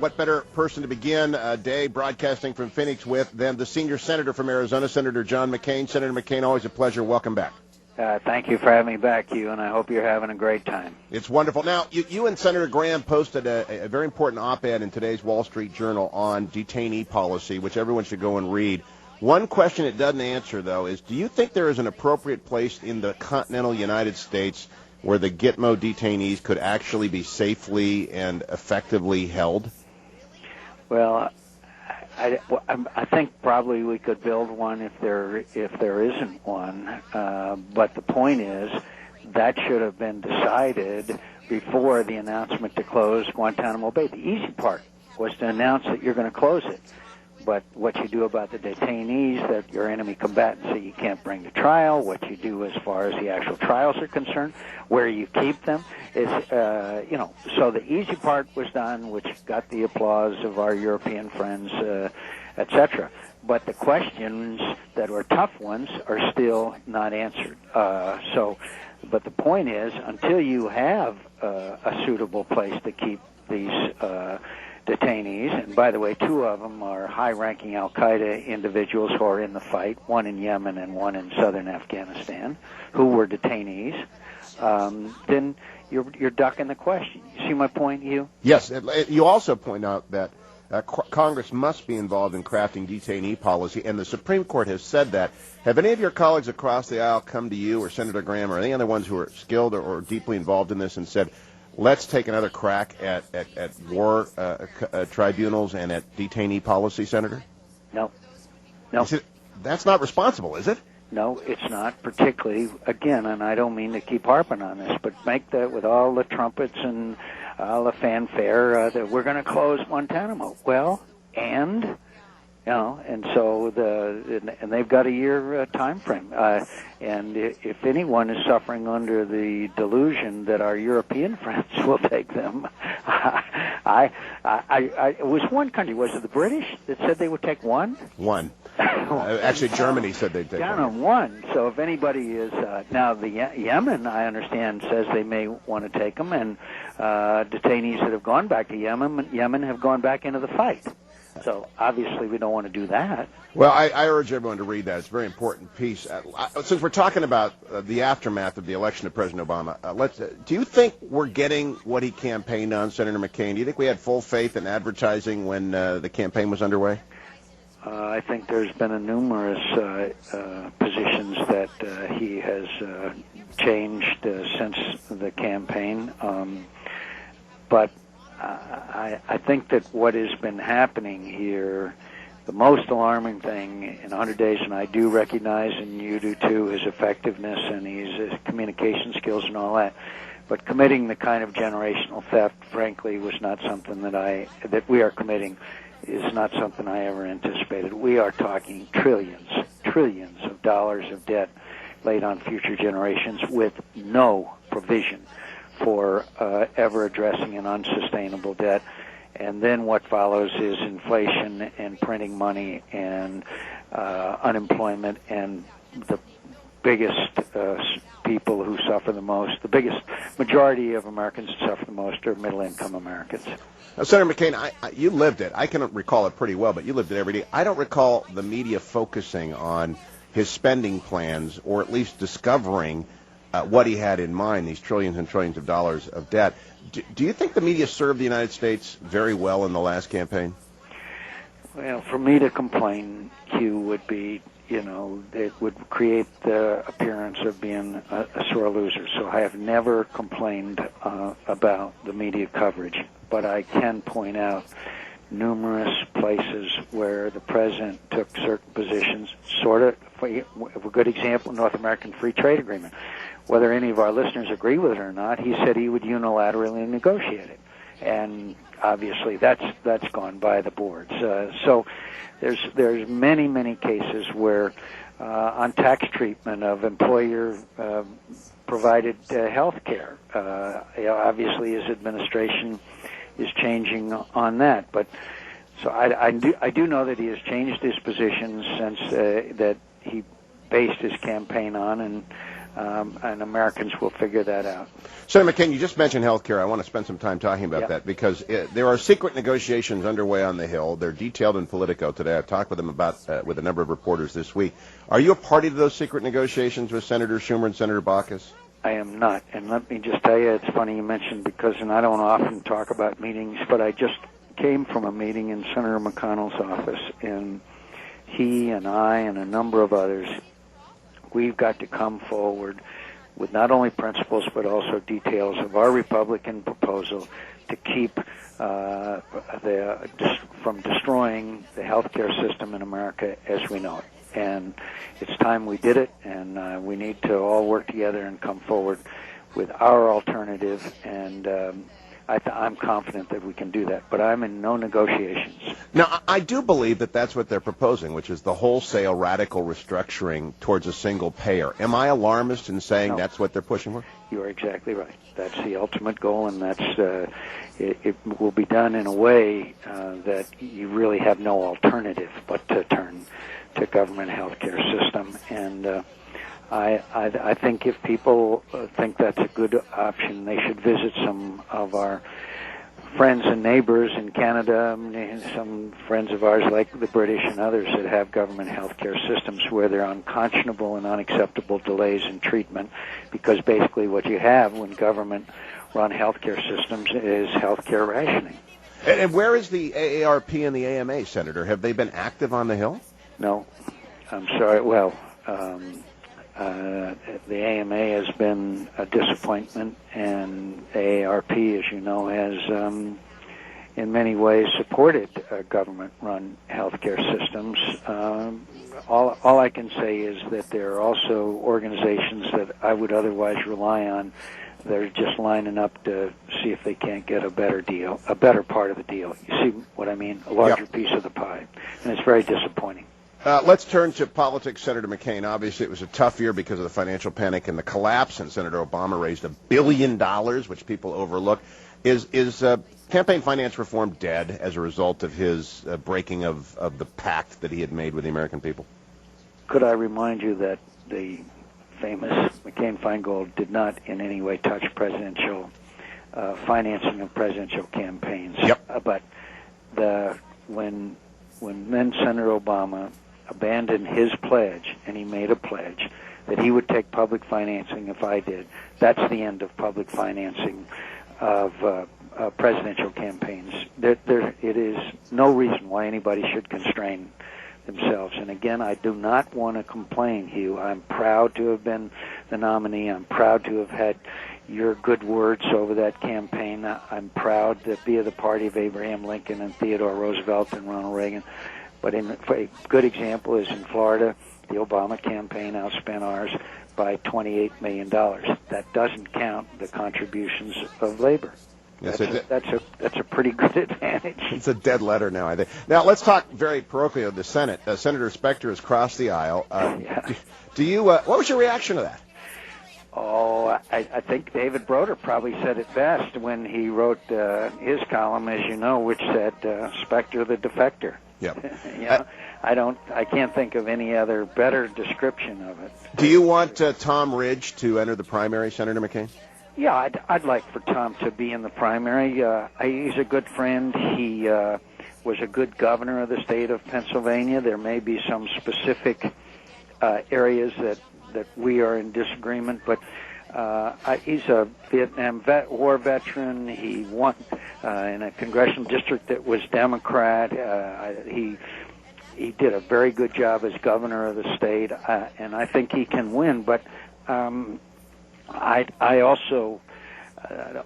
what better person to begin a day broadcasting from Phoenix with than the senior senator from Arizona, Senator John McCain. Senator McCain, always a pleasure. Welcome back. Thank you for having me back, Hugh, and I hope you're having a great time. It's wonderful. Now, you and Senator Graham posted a very important op-ed in today's Wall Street Journal on detainee policy, which everyone should go and read. One question it doesn't answer, though, is do you think there is an appropriate place in the continental United States where the Gitmo detainees could actually be safely and effectively held? Well, I think probably we could build one if there isn't one. But the point is that should have been decided before the announcement to close Guantanamo Bay. The easy part was to announce that you're going to close it. But what you do about the detainees that your enemy combatants that you can't bring to trial, what you do as far as the actual trials are concerned, where you keep them, is, so the easy part was done, which got the applause of our European friends, etc. But the questions that were tough ones are still not answered. But the point is, until you have a suitable place to keep these detainees, and by the way, two of them are high-ranking al-Qaeda individuals who are in the fight, one in Yemen and one in southern Afghanistan, who were detainees, then you're ducking the question. You see my point, Hugh? Yes. You also point out that Congress must be involved in crafting detainee policy, and the Supreme Court has said that. Have any of your colleagues across the aisle come to you or Senator Graham or any other ones who are skilled or deeply involved in this and said, let's take another crack at war tribunals and at detainee policy, Senator? No. That's not responsible, is it? No, it's not, particularly, again, and I don't mean to keep harping on this, but make that with all the trumpets and all the fanfare that we're going to close Guantanamo. Well, and so they've got a year time frame. And if anyone is suffering under the delusion that our European friends will take them, it was one country. Was it the British that said they would take one? One. Actually, Germany said they'd take down on one. So if anybody is now the Yemen, I understand, says they may want to take them, and detainees that have gone back to Yemen have gone back into the fight. So obviously we don't want to do that. Well, I urge everyone to read that. It's a very important piece. Since we're talking about the aftermath of the election of President Obama, do you think we're getting what he campaigned on, Senator McCain? Do you think we had full faith in advertising when the campaign was underway? I think there's been numerous positions that he has changed since the campaign. But I think that what has been happening here, the most alarming thing in 100 days, and I do recognize, and you do too, his effectiveness and his communication skills and all that, but committing the kind of generational theft, frankly, was not something that we are committing, is not something I ever anticipated. We are talking trillions of dollars of debt laid on future generations with no provision for ever addressing an unsustainable debt. And then what follows is inflation and printing money and unemployment, and the biggest people who suffer the most, the biggest majority of Americans who suffer the most are middle-income Americans. Now, Senator McCain, you lived it. I can recall it pretty well, but you lived it every day. I don't recall the media focusing on his spending plans, or at least discovering what he had in mind, these trillions and trillions of dollars of debt. Do you think the media served the United States very well in the last campaign? Well, for me to complain, Hugh, would be, it would create the appearance of being a sore loser. So I have never complained about the media coverage, but I can point out numerous places where the president took certain positions, sort of, a good example, North American Free Trade Agreement. Whether any of our listeners agree with it or not, he said he would unilaterally negotiate it. And obviously that's gone by the boards. So there's many cases where on tax treatment of employer provided health care. Obviously his administration is changing on that. But so I do know that he has changed his position since that he based his campaign on, and and Americans will figure that out. Senator McCain, you just mentioned health care. I want to spend some time talking about Yep. that because there are secret negotiations underway on the Hill. They're detailed in Politico today. I've talked with them about with a number of reporters this week. Are you a party to those secret negotiations with Senator Schumer and Senator Baucus? I am not, and let me just tell you, it's funny you mentioned because, and I don't often talk about meetings, but I just came from a meeting in Senator McConnell's office, and he and I and a number of others, we've got to come forward with not only principles but also details of our Republican proposal to keep from destroying the healthcare system in America as we know it. And it's time we did it, and we need to all work together and come forward with our alternative, and I'm confident that we can do that, but I'm in no negotiations. Now, I do believe that that's what they're proposing, which is the wholesale radical restructuring towards a single payer. Am I alarmist in saying No. that's what they're pushing for? You are exactly right. That's the ultimate goal, and that's it will be done in a way that you really have no alternative but to turn to government health care system. And I think if people think that's a good option, they should visit some of our friends and neighbors in Canada, and some friends of ours like the British and others that have government health care systems where there are unconscionable and unacceptable delays in treatment, because basically what you have when government-run health care systems is health care rationing. And where is the AARP and the AMA, Senator? Have they been active on the Hill? No, I'm sorry. Well, the AMA has been a disappointment, and AARP, as you know, has in many ways supported government-run healthcare systems. All I can say is that there are also organizations that I would otherwise rely on that are just lining up to see if they can't get a better deal, a better part of the deal. You see what I mean? A larger piece of the pie, and it's very disappointing. Let's turn to politics, Senator McCain. Obviously, it was a tough year because of the financial panic and the collapse, and Senator Obama raised $1 billion, which people overlook. Is campaign finance reform dead as a result of his breaking of the pact that he had made with the American people? Could I remind you that the famous McCain-Feingold did not in any way touch presidential financing of presidential campaigns? Yep. But when then Senator Obama abandoned his pledge, and he made a pledge that he would take public financing if I did, that's the end of public financing of presidential campaigns. It is no reason why anybody should constrain themselves. And again, I do not want to complain, Hugh. I'm proud to have been the nominee. I'm proud to have had your good words over that campaign. I'm proud to be of the party of Abraham Lincoln and Theodore Roosevelt and Ronald Reagan. But a good example is in Florida, the Obama campaign outspent ours by $28 million. That doesn't count the contributions of labor. Yes, that's a pretty good advantage. It's a dead letter now, I think. Now, let's talk very parochially of the Senate. Senator Specter has crossed the aisle. Do you? What was your reaction to that? Oh, I think David Broder probably said it best when he wrote his column, as you know, which said Specter the defector. Yeah. I can't think of any other better description of it. Do you want Tom Ridge to enter the primary, Senator McCain? Yeah, I'd like for Tom to be in the primary. He's a good friend. He was a good governor of the state of Pennsylvania. There may be some specific areas that we are in disagreement, but he's a Vietnam war veteran. He won in a congressional district that was Democrat. He did a very good job as governor of the state, and I think he can win. But I also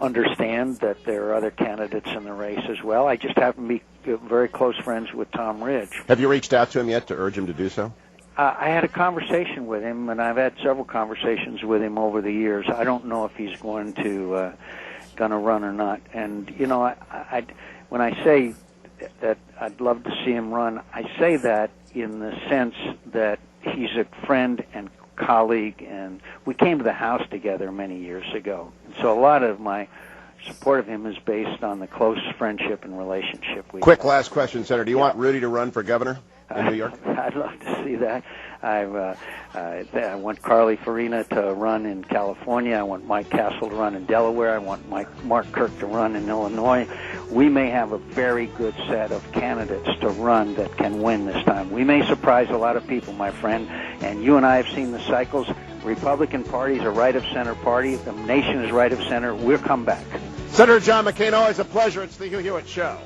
understand that there are other candidates in the race as well. I just happen to be very close friends with Tom Ridge. Have you reached out to him yet to urge him to do so? I had a conversation with him, and I've had several conversations with him over the years. I don't know if he's going to run or not. And you know, when I say that I'd love to see him run, I say that in the sense that he's a friend and colleague, and we came to the House together many years ago. And so a lot of my support of him is based on the close friendship and relationship we have. Quick last question, Senator. Do you want Rudy to run for governor in New York? I'd love to see that. I want Carly Farina to run in California. I want Mike Castle to run in Delaware. I want Mark Kirk to run in Illinois. We may have a very good set of candidates to run that can win this time. We may surprise a lot of people, my friend, and you and I have seen the cycles. Republican Party is a right-of-center party. The nation is right-of-center. We'll come back. Senator John McCain, always a pleasure. It's the Hugh Hewitt Show.